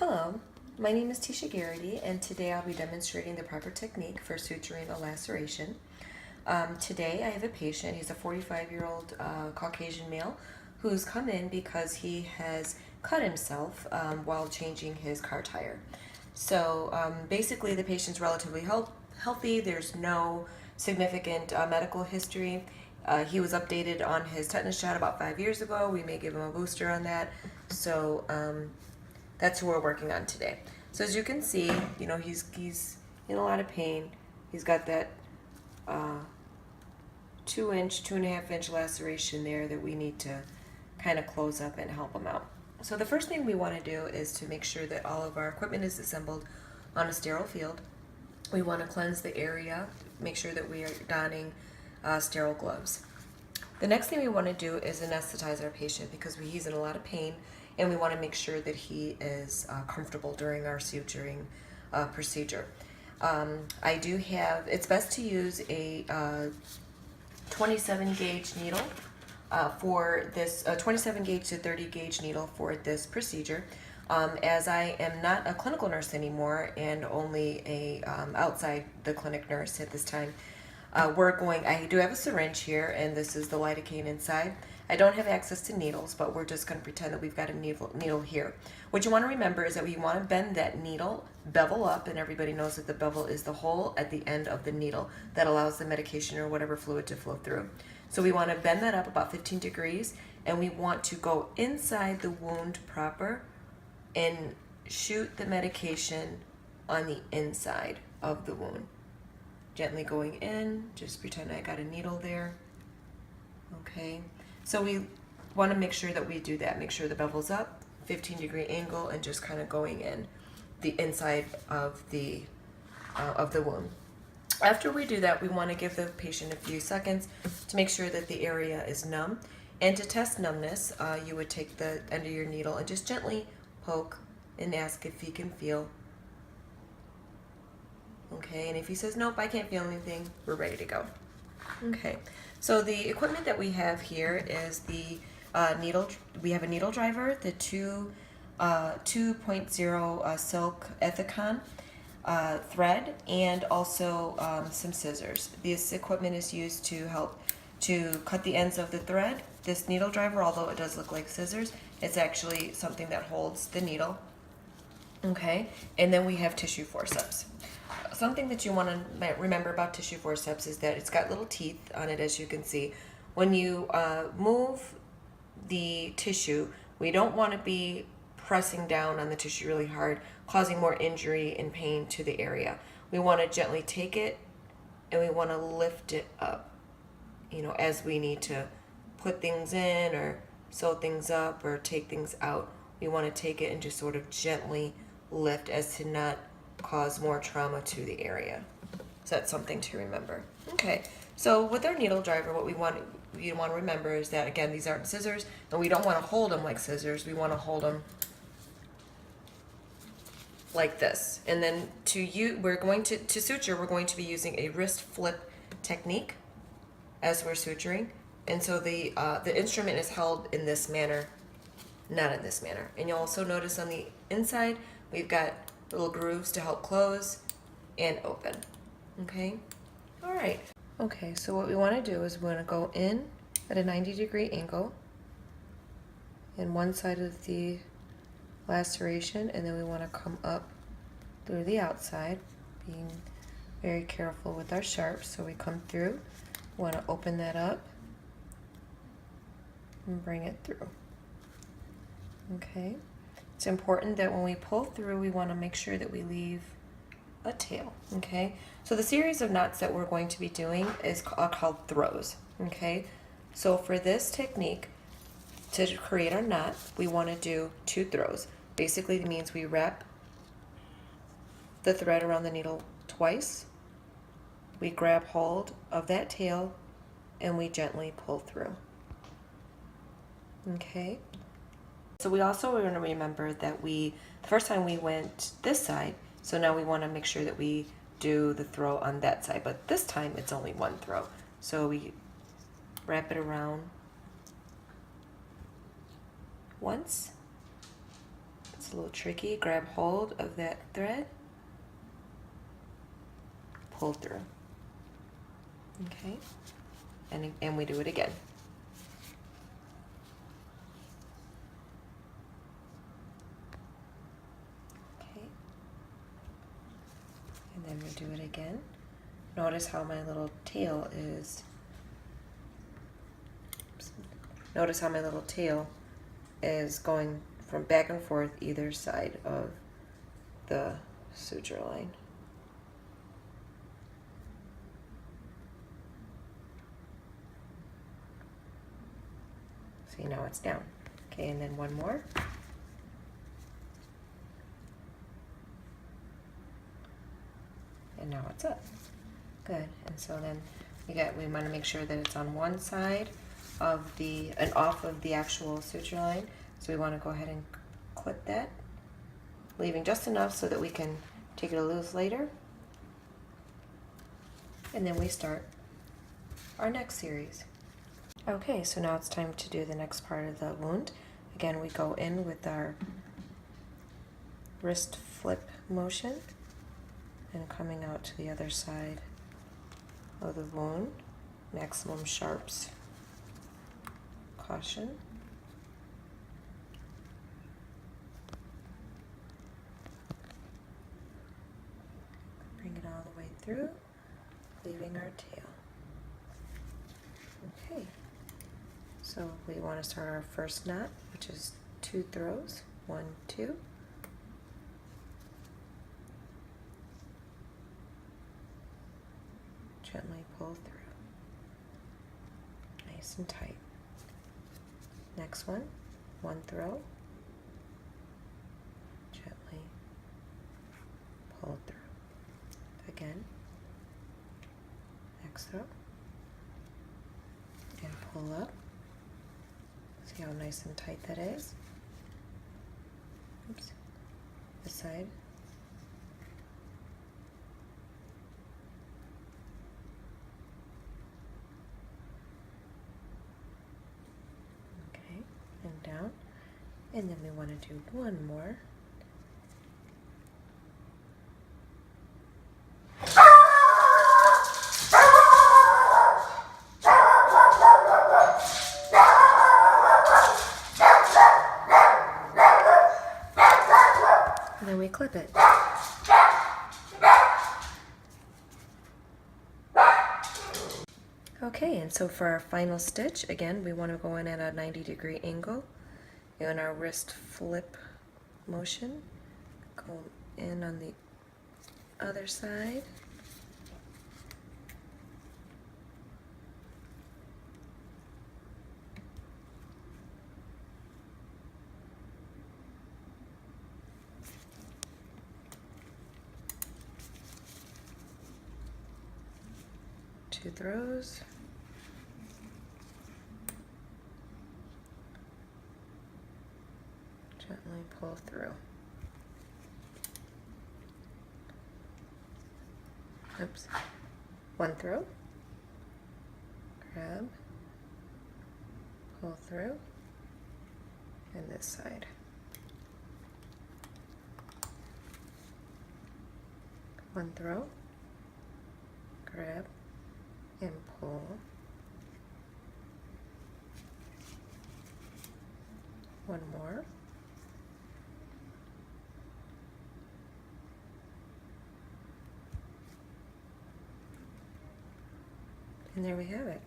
Hello, my name is Tisha Garrity, and today I'll be demonstrating the proper technique for suturing a laceration. Today I have a patient. He's a 45-year-old Caucasian male who's come in because he has cut himself while changing his car tire. So basically the patient's relatively healthy. There's no significant medical history. He was updated on his tetanus shot about 5 years ago. We may give him a booster on that. So that's who we're working on today. So as you can see, he's in a lot of pain. He's got that 2.5 inch laceration there that we need to kind of close up and help him out. So the first thing we want to do is to make sure that all of our equipment is assembled on a sterile field. We want to cleanse the area, make sure that we are donning sterile gloves. The next thing we want to do is anesthetize our patient because he's in a lot of pain, and we want to make sure that he is comfortable during our suturing procedure. It's best to use a 27 gauge needle for this, 27 gauge to 30 gauge needle for this procedure. As I am not a clinical nurse anymore and only a outside the clinic nurse at this time, I do have a syringe here, and this is the lidocaine inside. I don't have access to needles, but we're just going to pretend that we've got a needle here. What you want to remember is that we want to bend that needle, bevel up, and everybody knows that the bevel is the hole at the end of the needle that allows the medication or whatever fluid to flow through. So we want to bend that up about 15 degrees, and we want to go inside the wound proper and shoot the medication on the inside of the wound. Gently going in, just pretend I got a needle there. Okay, so we want to make sure that we do that. Make sure the bevel's up, 15-degree angle, and just kind of going in the inside of the wound. After we do that, we want to give the patient a few seconds to make sure that the area is numb. And to test numbness, you would take the end of your needle and just gently poke and ask if he can feel. Okay, and if he says, nope, I can't feel anything, we're ready to go. Okay, so the equipment that we have here is the needle. We have a needle driver, the 2.0 silk Ethicon thread, and also some scissors. This equipment is used to help to cut the ends of the thread. This needle driver, although it does look like scissors, it's actually something that holds the needle. Okay, and then we have tissue forceps. Something that you want to remember about tissue forceps is that it's got little teeth on it, as you can see. When you move the tissue, we don't want to be pressing down on the tissue really hard, causing more injury and pain to the area. We want to gently take it and we want to lift it up, as we need to put things in or sew things up or take things out. We want to take it and just sort of gently lift as to not cause more trauma to the area. So that's something to remember. Okay, so with our needle driver, what you want to remember is that, again, these aren't scissors, and we don't want to hold them like scissors. We want to hold them like this. And then to suture, we're going to be using a wrist flip technique as we're suturing. And so the instrument is held in this manner, not in this manner. And you'll also notice on the inside, we've got little grooves to help close and open. Okay, all right. Okay, so what we want to do is we want to go in at a 90-degree angle in one side of the laceration, and then we want to come up through the outside, being very careful with our sharps. So we come through, we want to open that up and bring it through. Okay, it's important that when we pull through, we want to make sure that we leave a tail. Okay, so the series of knots that we're going to be doing is called throws. Okay, so for this technique, to create our knot, we want to do 2 throws. Basically, it means we wrap the thread around the needle twice, we grab hold of that tail, and we gently pull through. Okay, so we also want to remember that the first time we went this side, so now we want to make sure that we do the throw on that side, but this time it's only 1 throw. So we wrap it around once, It's a little tricky. Grab hold of that thread, pull through. Okay, and we do it again. Okay, and then we do it again. Notice how my little tail is. Notice how my little tail is going from back and forth either side of the suture line. See, now it's down. Okay, and then one more. And now it's up. Good. And so then we want to make sure that it's on one side of the, and off of the actual suture line. So we want to go ahead and clip that, leaving just enough so that we can take it a loose later. And then we start our next series. Okay, so now it's time to do the next part of the wound. Again, we go in with our wrist flip motion and coming out to the other side of the wound. Maximum sharps. Caution. Bring it all the way through, leaving our tail. Okay, so we want to start our first knot, which is 2 throws, 1, 2. Gently pull through, nice and tight. Next one, 1 throw, gently pull through. Again, next throw, and pull up. See how nice and tight that is? Oops. This side. Okay, and down. And then we want to do one more. And then we clip it. Okay, and so for our final stitch, again, we want to go in at a 90-degree angle in our wrist flip motion. Go in on the other side. Two throws. Gently pull through. Oops. 1 throw. Grab. Pull through. And this side. 1 throw. Grab. And pull. 1 more. And there we have it.